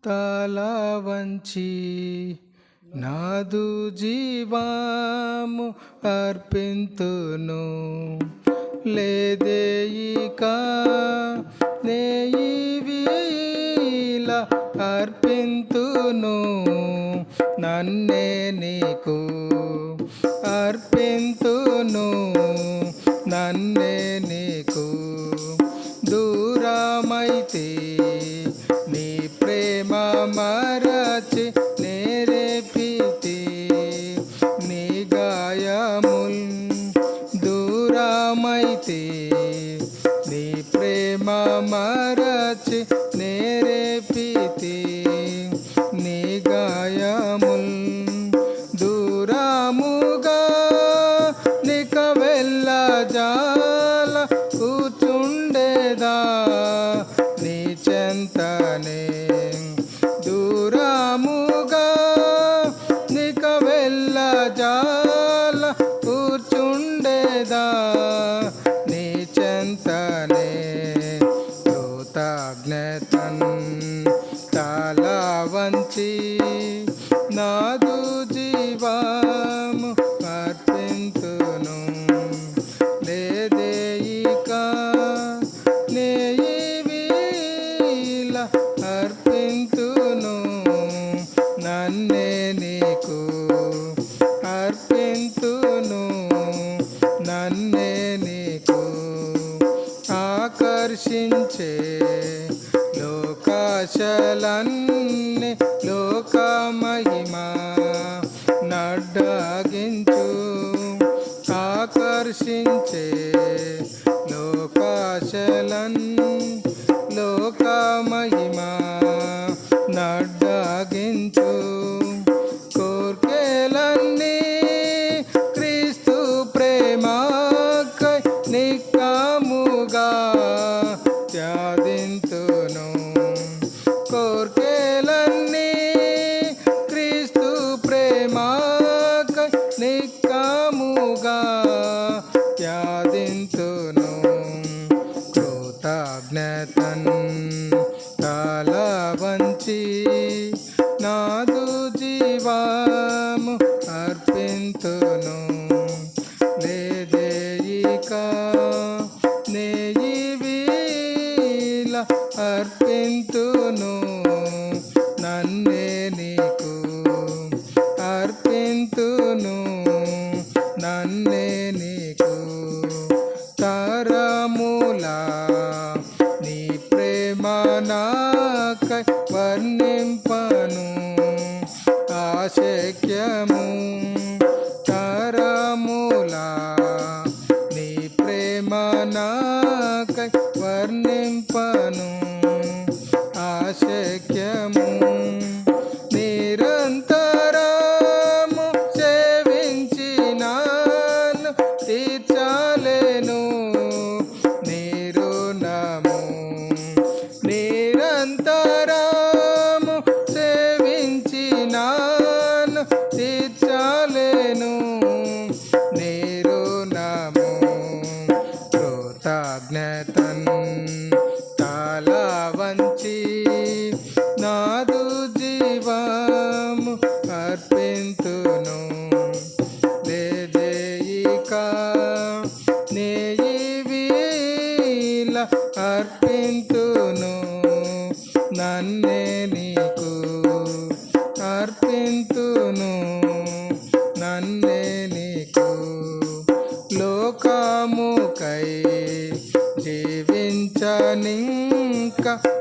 తల వంచి నాదు జీవాము అర్పింతును. లేదేయిక నేయివీల అర్పింతును. నన్నే నీకు అర్పింతును. నన్నే నీకు దూరమైతే నీ ప్రేమ మరచి నేరేపితి. నీ గాయముల్ దూరమైతే నీ ప్రేమ మరచి నేరేపితి. నీ గాయముల్ దూరముగా నిక వెళ్ళజాల కూర్చుండేదా నీ చెంతనే. దూరముగా నిక వెళ్ళజాల కూర్చుండేదా నీ చెంతనే. కృతజ్ఞతన్ తల వంచి నాదు జీవము అర్పింతును. లేదేయిక నేయివీల అర్పింతును. నన్నే నీకు అర్పింతును. నన్నే నీకు ఆకర్షించే లోకాశలన్నీ లోక మహిమా నడ్డాగించు. ఆకర్షించే లోకాశలన్నీ లోక మహిమా నడ్డాగించు. కోర్కెలన్నీ క్రీస్తు ప్రేమకై నిక్కముగా త్యాదింతును. కోర్కెలన్నీ క్రీస్తు ప్రేమకై నిక్కముగా త్యాదింతును. కృతజ్ఞతన్ తల వంచి నాదు జీవము అర్పింతును. లేదేయిక నేయివీల అర్పింతును. నన్నే నీకు అర్పింతును. నన్నే నీకు తరములా నీ ప్రేమ నాకై వర్ణింపను ఆశక్యము. తరములా నీ ప్రేమ నాకై వర్ణింపను ఆశక్యము. నిరంతరము సేవించినాను తీర్చాలేను నీ రుణము. నిరంతరము సేవించినాను తీర్చాలేను నీ రుణము. కృతజ్ఞతన్ తల వంచి నాదు జీవము అర్పింతును. లేదేయిక నేయివీల అర్పింతును. నన్నే నీకు అర్పింతును. నన్నే నీకు లోకముకై జీవించనింక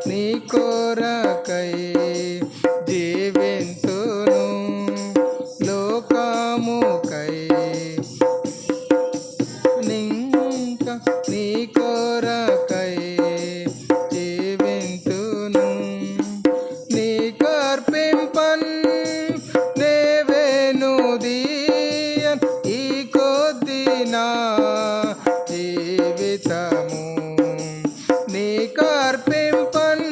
నీ కొరకై జీవింతును. లోకముకై నింక నీ కొరకై జీవింతును. నీ కర్పింపన్ నేవేను దీయన్ ఈ కొద్దినా జీవితము. నీ కర్పింపన్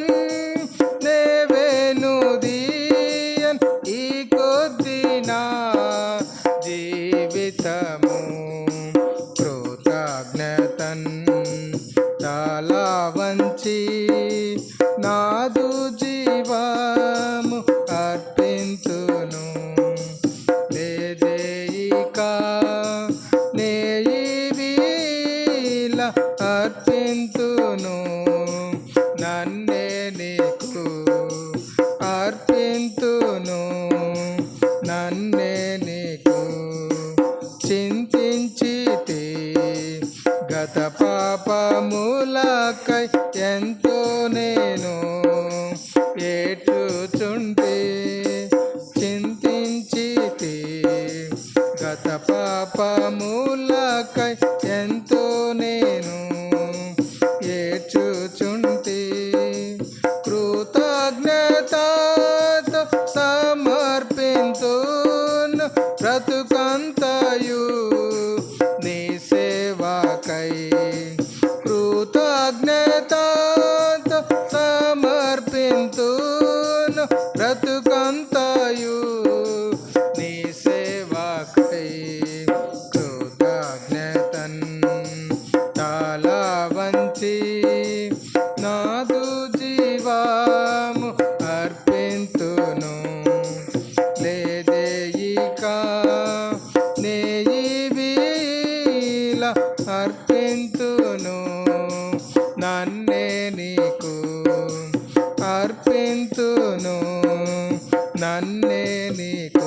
ఏడ్చుచుంటే చింతించితి గత పాపములకై ఎంతో నేను ఏడ్చుచుంటే కృతజ్ఞతతో సమర్పింతును బ్రతుకంతయు నీ సేవకై కృతజ్ఞతతో సమర్పింతును బ్రతుకంతయు నీ సేవకై కృతజ్ఞతన్ తల వంచి నాదు జీవము అర్పింతును లేదే ఇక నేయివీల అర్పింతును నన్నే నీకు అర్పింతును నన్నే నీకు